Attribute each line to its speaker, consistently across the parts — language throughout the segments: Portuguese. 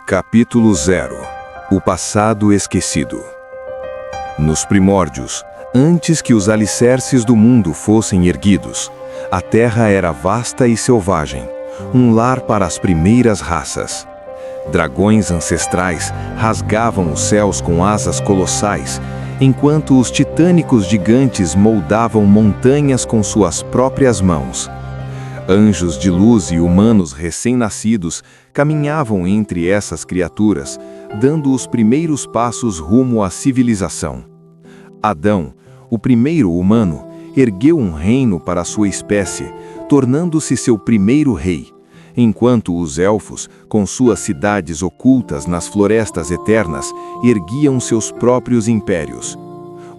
Speaker 1: Capítulo 0 O passado esquecido. Nos primórdios, antes que os alicerces do mundo fossem erguidos, a terra era vasta e selvagem, um lar para as primeiras raças. Dragões ancestrais rasgavam os céus com asas colossais, enquanto os titânicos gigantes moldavam montanhas com suas próprias mãos. Anjos de luz e humanos recém-nascidos caminhavam entre essas criaturas, dando os primeiros passos rumo à civilização. Adão, o primeiro humano, ergueu um reino para sua espécie, tornando-se seu primeiro rei, enquanto os elfos, com suas cidades ocultas nas florestas eternas, erguiam seus próprios impérios.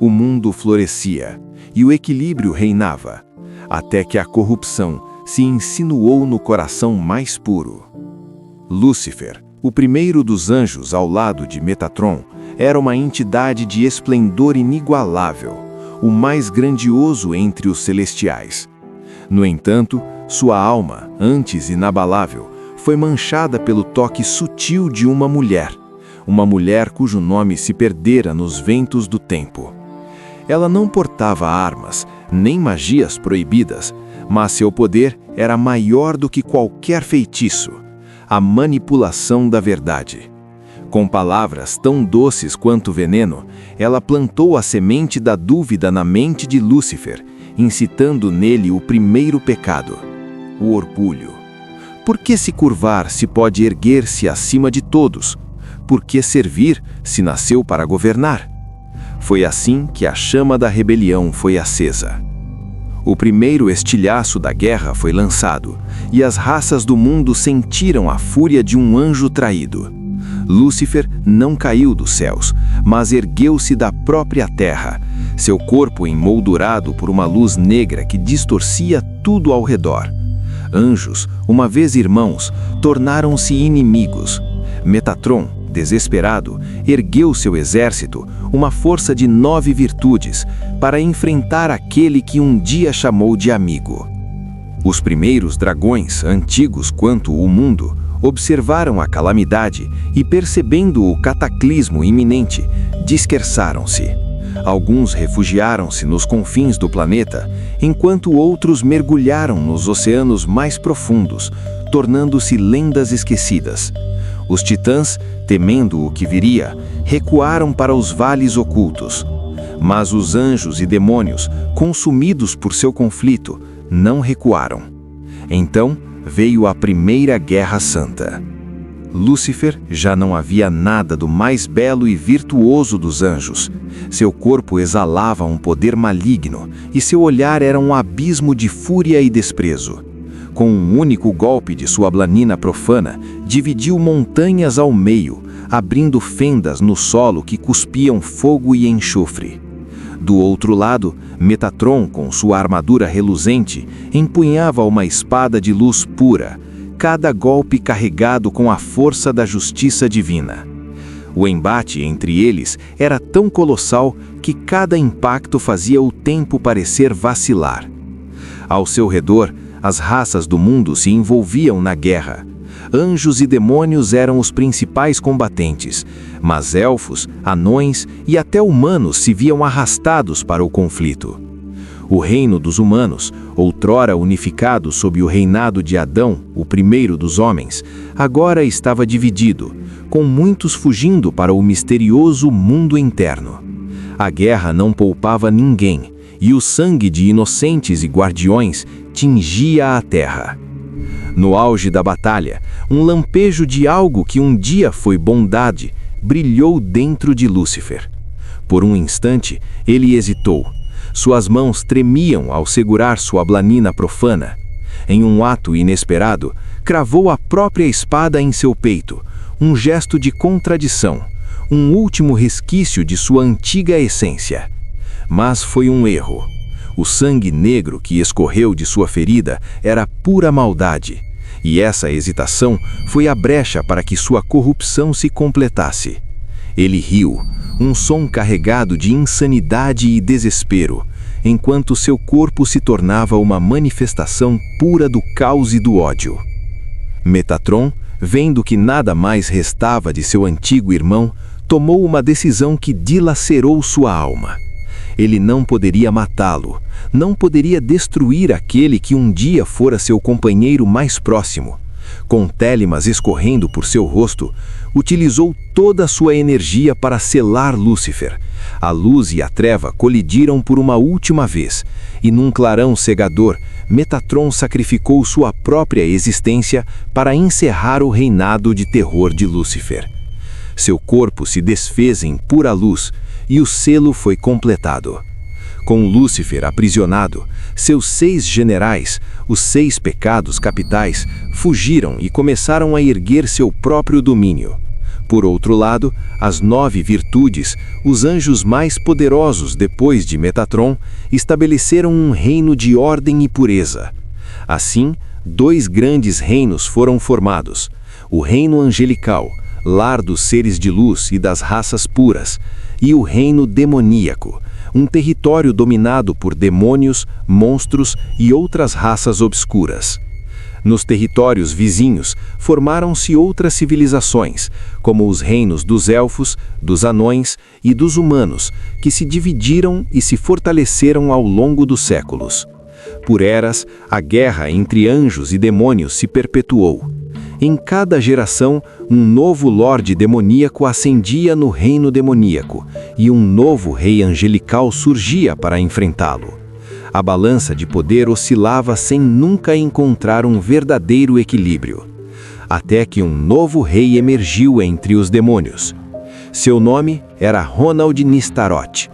Speaker 1: O mundo florescia, e o equilíbrio reinava, até que a corrupção se insinuou no coração mais puro. Lúcifer, o primeiro dos anjos ao lado de Metatron, era uma entidade de esplendor inigualável, o mais grandioso entre os celestiais. No entanto, sua alma, antes inabalável, foi manchada pelo toque sutil de uma mulher cujo nome se perdera nos ventos do tempo. Ela não portava armas, nem magias proibidas, mas seu poder era maior do que qualquer feitiço, a manipulação da verdade. Com palavras tão doces quanto veneno, ela plantou a semente da dúvida na mente de Lúcifer, incitando nele o primeiro pecado, o orgulho. Por que se curvar se pode erguer-se acima de todos? Por que servir se nasceu para governar? Foi assim que a chama da rebelião foi acesa. O primeiro estilhaço da guerra foi lançado, e as raças do mundo sentiram a fúria de um anjo traído. Lúcifer não caiu dos céus, mas ergueu-se da própria terra, seu corpo emoldurado por uma luz negra que distorcia tudo ao redor. Anjos, uma vez irmãos, tornaram-se inimigos. Metatron, desesperado, ergueu seu exército, uma força de 9 virtudes, para enfrentar aquele que um dia chamou de amigo. Os primeiros dragões, antigos quanto o mundo, observaram a calamidade e, percebendo o cataclismo iminente, dispersaram-se. Alguns refugiaram-se nos confins do planeta, enquanto outros mergulharam nos oceanos mais profundos, tornando-se lendas esquecidas. Os titãs, temendo o que viria, recuaram para os vales ocultos. Mas os anjos e demônios, consumidos por seu conflito, não recuaram. Então veio a primeira Guerra Santa. Lúcifer já não havia nada do mais belo e virtuoso dos anjos. Seu corpo exalava um poder maligno e seu olhar era um abismo de fúria e desprezo. Com um único golpe de sua blanina profana, dividiu montanhas ao meio, abrindo fendas no solo que cuspiam fogo e enxofre. Do outro lado, Metatron, com sua armadura reluzente, empunhava uma espada de luz pura, cada golpe carregado com a força da justiça divina. O embate entre eles era tão colossal que cada impacto fazia o tempo parecer vacilar. Ao seu redor, as raças do mundo se envolviam na guerra. Anjos e demônios eram os principais combatentes, mas elfos, anões e até humanos se viam arrastados para o conflito. O reino dos humanos, outrora unificado sob o reinado de Adão, o primeiro dos homens, agora estava dividido, com muitos fugindo para o misterioso mundo interno. A guerra não poupava ninguém, e o sangue de inocentes e guardiões tingia a terra. No auge da batalha, um lampejo de algo que um dia foi bondade brilhou dentro de Lúcifer. Por um instante, ele hesitou. Suas mãos tremiam ao segurar sua blanina profana. Em um ato inesperado, cravou a própria espada em seu peito, um gesto de contradição, um último resquício de sua antiga essência. Mas foi um erro. O sangue negro que escorreu de sua ferida era pura maldade, e essa hesitação foi a brecha para que sua corrupção se completasse. Ele riu, um som carregado de insanidade e desespero, enquanto seu corpo se tornava uma manifestação pura do caos e do ódio. Metatron, vendo que nada mais restava de seu antigo irmão, tomou uma decisão que dilacerou sua alma. Ele não poderia matá-lo, não poderia destruir aquele que um dia fora seu companheiro mais próximo. Com télimas escorrendo por seu rosto, utilizou toda a sua energia para selar Lúcifer. A luz e a treva colidiram por uma última vez, e num clarão cegador, Metatron sacrificou sua própria existência para encerrar o reinado de terror de Lúcifer. Seu corpo se desfez em pura luz, e o selo foi completado. Com Lúcifer aprisionado, seus 6 generais, os 6 pecados capitais, fugiram e começaram a erguer seu próprio domínio. Por outro lado, as 9 virtudes, os anjos mais poderosos depois de Metatron, estabeleceram um reino de ordem e pureza. Assim, 2 grandes reinos foram formados: o reino angelical, lar dos seres de luz e das raças puras, e o reino demoníaco, um território dominado por demônios, monstros e outras raças obscuras. Nos territórios vizinhos, formaram-se outras civilizações, como os reinos dos elfos, dos anões e dos humanos, que se dividiram e se fortaleceram ao longo dos séculos. Por eras, a guerra entre anjos e demônios se perpetuou. Em cada geração, um novo lorde demoníaco ascendia no reino demoníaco, e um novo rei angelical surgia para enfrentá-lo. A balança de poder oscilava sem nunca encontrar um verdadeiro equilíbrio. Até que um novo rei emergiu entre os demônios. Seu nome era Ronald Nistaroth.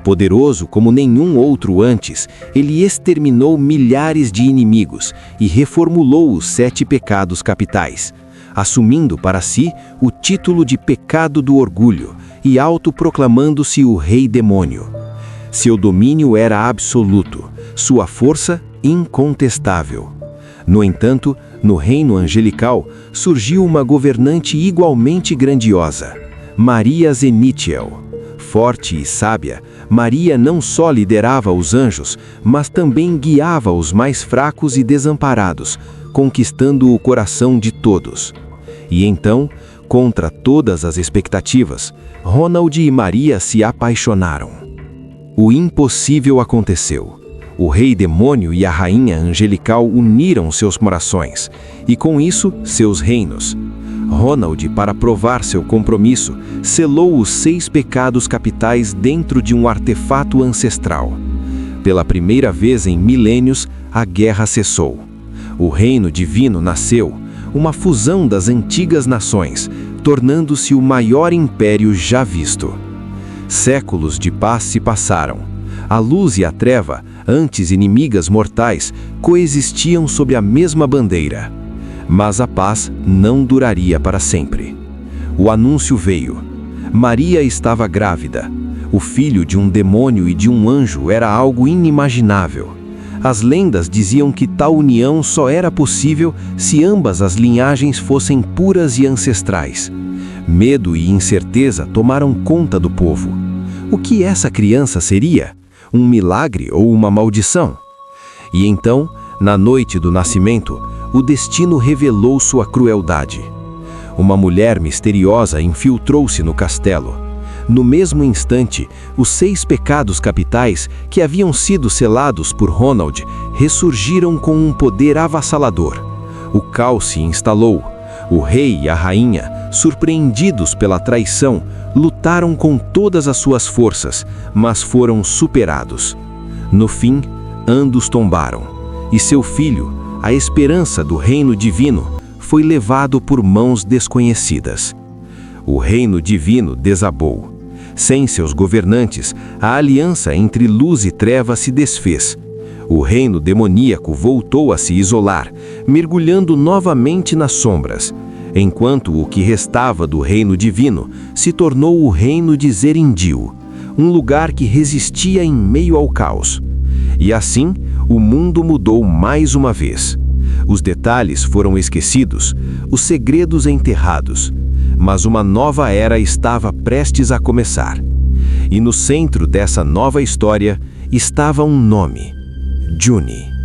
Speaker 1: Poderoso como nenhum outro antes, ele exterminou milhares de inimigos e reformulou os 7 pecados capitais, assumindo para si o título de pecado do orgulho e autoproclamando-se o rei demônio. Seu domínio era absoluto, sua força incontestável. No entanto, no reino angelical surgiu uma governante igualmente grandiosa, Maria Zenithiel. Forte e sábia, Maria não só liderava os anjos, mas também guiava os mais fracos e desamparados, conquistando o coração de todos. E então, contra todas as expectativas, Ronald e Maria se apaixonaram. O impossível aconteceu. O rei demônio e a rainha angelical uniram seus corações, e com isso, seus reinos. Ronald, para provar seu compromisso, selou os 6 pecados capitais dentro de um artefato ancestral. Pela primeira vez em milênios, a guerra cessou. O reino divino nasceu, uma fusão das antigas nações, tornando-se o maior império já visto. Séculos de paz se passaram. A luz e a treva, antes inimigas mortais, coexistiam sob a mesma bandeira. Mas a paz não duraria para sempre. O anúncio veio. Maria estava grávida. O filho de um demônio e de um anjo era algo inimaginável. As lendas diziam que tal união só era possível se ambas as linhagens fossem puras e ancestrais. Medo e incerteza tomaram conta do povo. O que essa criança seria? Um milagre ou uma maldição? E então, na noite do nascimento, o destino revelou sua crueldade. Uma mulher misteriosa infiltrou-se no castelo. No mesmo instante, os 6 pecados capitais, que haviam sido selados por Ronald, ressurgiram com um poder avassalador. O caos se instalou. O rei e a rainha, surpreendidos pela traição, lutaram com todas as suas forças, mas foram superados. No fim, ambos tombaram, e seu filho, a esperança do reino divino, foi levado por mãos desconhecidas. O reino divino desabou. Sem seus governantes, a aliança entre luz e treva se desfez. O reino demoníaco voltou a se isolar, mergulhando novamente nas sombras, enquanto o que restava do reino divino se tornou o reino de Zerindil, um lugar que resistia em meio ao caos. E assim, o mundo mudou mais uma vez. Os detalhes foram esquecidos, os segredos enterrados, mas uma nova era estava prestes a começar. E no centro dessa nova história estava um nome: Juni.